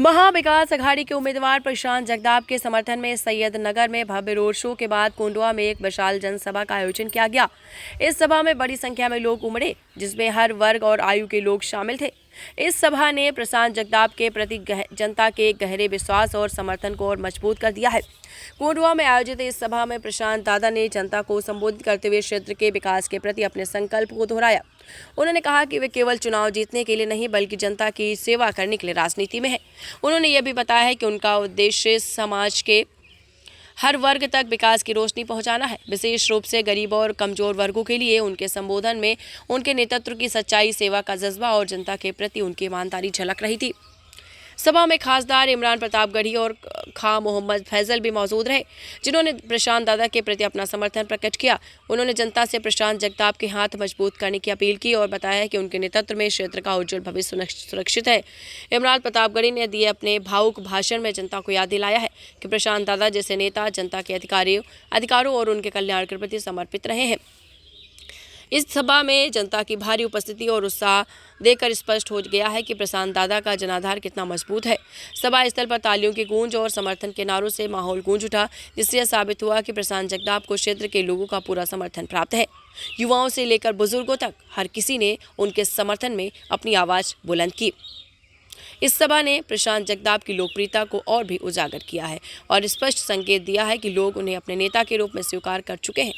महाविकास अघाड़ी के उम्मीदवार प्रशांत जगताप के समर्थन में सैयदनगर में भव्य रोड शो के बाद कोंडवा में एक विशाल जनसभा का आयोजन किया गया। इस सभा में बड़ी संख्या में लोग उमड़े, जिसमें हर वर्ग और आयु के लोग शामिल थे। इस सभा ने प्रशांत जगताप के प्रति जनता के गहरे विश्वास और समर्थन को और मजबूत कर दिया है। कोंडवा में आयोजित इस सभा में प्रशांत दादा ने जनता को संबोधित करते हुए क्षेत्र के विकास के प्रति अपने संकल्प को दोहराया। उन्होंने कहा कि वे केवल चुनाव जीतने के लिए नहीं बल्कि जनता की सेवा करने के लिए राजनीति में है। उन्होंने यह भी बताया है कि उनका उद्देश्य समाज के हर वर्ग तक विकास की रोशनी पहुंचाना है। विशेष रूप से गरीब और कमजोर वर्गों के लिए उनके संबोधन में उनके नेतृत्व की सच्चाई, सेवा का जज्बा और जनता के प्रति उनकी ईमानदारी झलक रही थी। सभा में खासदार इमरान प्रतापगढ़ी और खां मोहम्मद फैजल भी मौजूद रहे, जिन्होंने प्रशांत दादा के प्रति अपना समर्थन प्रकट किया। उन्होंने जनता से प्रशांत जगताप के हाथ मजबूत करने की अपील की और बताया कि उनके नेतृत्व में क्षेत्र का उज्जवल भविष्य सुरक्षित है। इमरान प्रतापगढ़ी ने दिए अपने भावुक भाषण में जनता को याद दिलाया है कि प्रशांत दादा जैसे नेता जनता के अधिकारों और उनके कल्याण के प्रति समर्पित रहे हैं। इस सभा में जनता की भारी उपस्थिति और उत्साह देखकर स्पष्ट हो गया है कि प्रशांत दादा का जनाधार कितना मजबूत है। सभा स्थल पर तालियों की गूंज और समर्थन के नारों से माहौल गूंज उठा, जिससे यह साबित हुआ कि प्रशांत जगताप को क्षेत्र के लोगों का पूरा समर्थन प्राप्त है। युवाओं से लेकर बुजुर्गों तक हर किसी ने उनके समर्थन में अपनी आवाज़ बुलंद की। इस सभा ने प्रशांत जगताप की लोकप्रियता को और भी उजागर किया है और स्पष्ट संकेत दिया है कि लोग उन्हें अपने नेता के रूप में स्वीकार कर चुके हैं।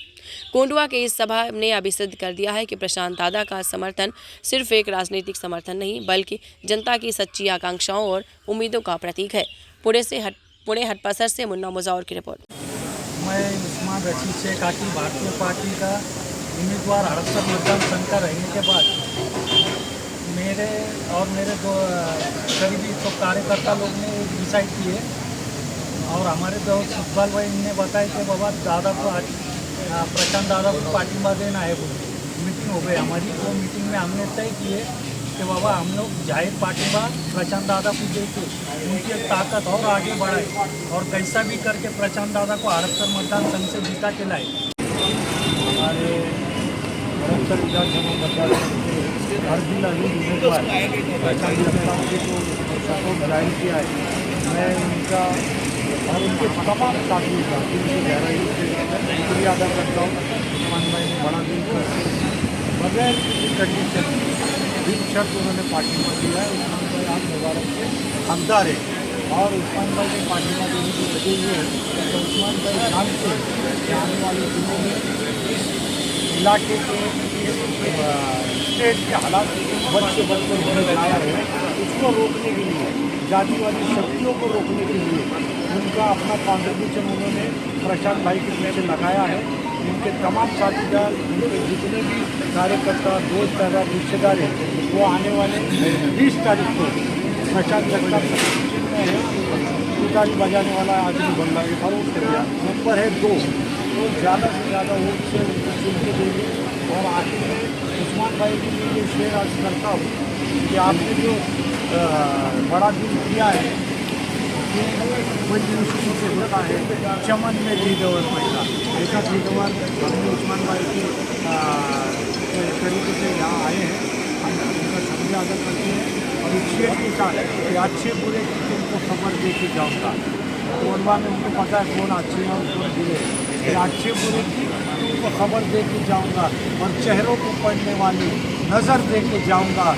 कोंडवा के इस सभा ने अभी सिद्ध कर दिया है कि प्रशांत दादा का समर्थन सिर्फ एक राजनीतिक समर्थन नहीं, बल्कि जनता की सच्ची आकांक्षाओं और उम्मीदों का प्रतीक है। पुणे हटपसर से मुन्ना मुजावर की रिपोर्ट। मैं उस्मान रशीद शेख आकिल भारतीय पार्टी का उम्मीदवार हड़पसर मतदान संघ का रहने के बाद मेरे दो करीबी तो कार्यकर्ता लोग ने डिसाइड किए और हमारे दोस्त सुखपाल भाई ने बताया कि बाबा दादा को आज प्रशांत दादा को पार्टी देना है। वो मीटिंग हो गई हमारी। वो मीटिंग में हमने तय किए कि बाबा हम लोग जाहिर पार्टी प्रशांत दादा को दे के उनकी ताकत और आगे बढ़ाए और कैसा भी करके प्रशांत दादा को हड़पसर मतदान संघ से जीता के लाए। हमारे हड़पसर विधानसभा मतदान हर जिला उम्मीदवार प्रशांत जगताप जी को सपोर्ट जाहिर किया है। मैं उनका और उनके तमाम साथियों का उनकी गहराई से शुक्रिया अदा करता हूँ। उस्मान भाई ने बड़ा दिल कर बगैर कंडीशन दिन शर्त उन्होंने पार्टी में दिया है। उस्मान भाई आप मुबारक से हमदार है और उस्मान भाई ने पार्टी में देने की लगे हुए हैं। तो उस्मान भाई जानते हैं कि आने वाले दिनों में इस इलाके के स्टेट के हालात बढ़ते होने बनाया है। उसको रोकने के लिए, जातिवादी शक्तियों को रोकने के लिए उनका अपना कॉन्ट्रीब्यूशन उन्होंने प्रशांत भाई के पीछे लगाया है। उनके तमाम साथीदार, उनके जितने भी कार्यकर्ता, दोस्त और रिश्तेदार हैं, वो आने वाले 20 तारीख को प्रशांत जगताप में है। उतारी बजाने वाला आदमी बन रहा है और उसका नंबर है 2, तो ज़्यादा से ज़्यादा वोट से उनको चुन के देंगे। और आखिर में उस्मान भाई के लिए ये शेयर अर्ज करता हूँ कि आपने जो बड़ा दिल किया है कि मुश्किल से होता है चमन में लीडर पैदा ऐसा लीडर हमने उस्मान भाई के तरीके से यहाँ आए हैं। हम उनका शुक्रिया अदा करते हैं और इस शेयर के साथ कि अच्छे बुरे की तुमको खबर दे के जाऊँगा। कोंडवा में उनको पता है कौन अच्छे हैं और कौन बुरे हैं। अच्छे बुरे की तुमको खबर दे के जाऊँगा और चेहरों को पढ़ने वाली नज़र दे के जाऊँगा।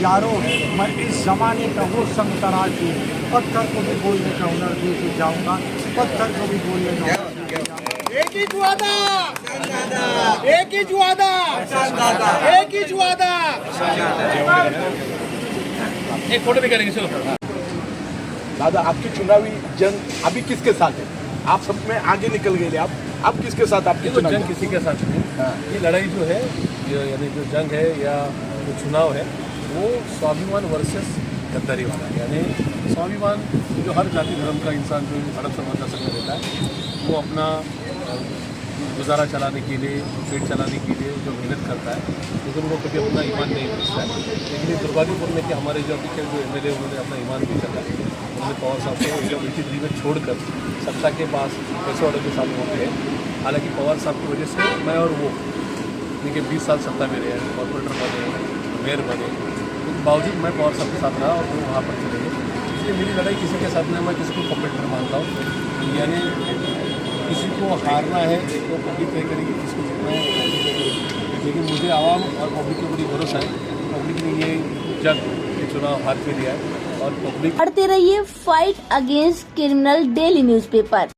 यारों, मैं इस ज़माने का वो संग तराश हूँ, पत्थर को भी बोलने का हुनर दे के जाऊँगा, पत्थर को भी बोलने का हुनर दे के जाऊँगा। एक ही वादा, एक ही वादा, एक ही वादा। एक फोटो भी करेंगे। चलो दादा, आपकी चुनावी जंग अभी किसके साथ है? आप सब में आगे निकल गए आप किसके साथ? आपकी जंग किसी के साथ नहीं। ये लड़ाई जो है, यानी जो जंग है या जो चुनाव है, वो स्वाभिमान वर्सेस गद्दारी वाला है। यानी स्वाभिमान जो हर जाति धर्म का इंसान जो हड़पसर मतदान संघ में रहता है, वो अपना गुजारा चलाने के लिए, पेट चलाने के लिए जो मेहनत करता है, लेकिन वो कभी अपना ईमान नहीं बेचता है। लेकिन ये दुर्भाग्यपूर्ण है कि हमारे जो अभी जो MLA उन्होंने अपना ईमान बेचा था। उन्होंने पवार साहब को जब 83 में छोड़कर सत्ता के पास पैसे वालों के साथ हो गए। हालांकि पवार साहब की वजह से मैं और वो यानी कि 20 साल सत्ता में रहे, कॉर्पोरेटर बने, मेयर बने, बावजूद मैं पवार साहब के साथ रहा और वो वहाँ पर चले गए। इसलिए मेरी लड़ाई किसी के साथ नहीं, मैं किसी को कॉम्पिटिटर मानता हूँ। यानी किसी को हारना है तो पब्लिक तय करेगी, किसको जीतना है पब्लिक तय करेगी। लेकिन मुझे आवाम और पब्लिक के ऊपर भरोसा है, पब्लिक ने ये जंग ये चुनाव हाथ में लिया है और पब्लिक। पढ़ते रहिए fight against criminal daily newspaper.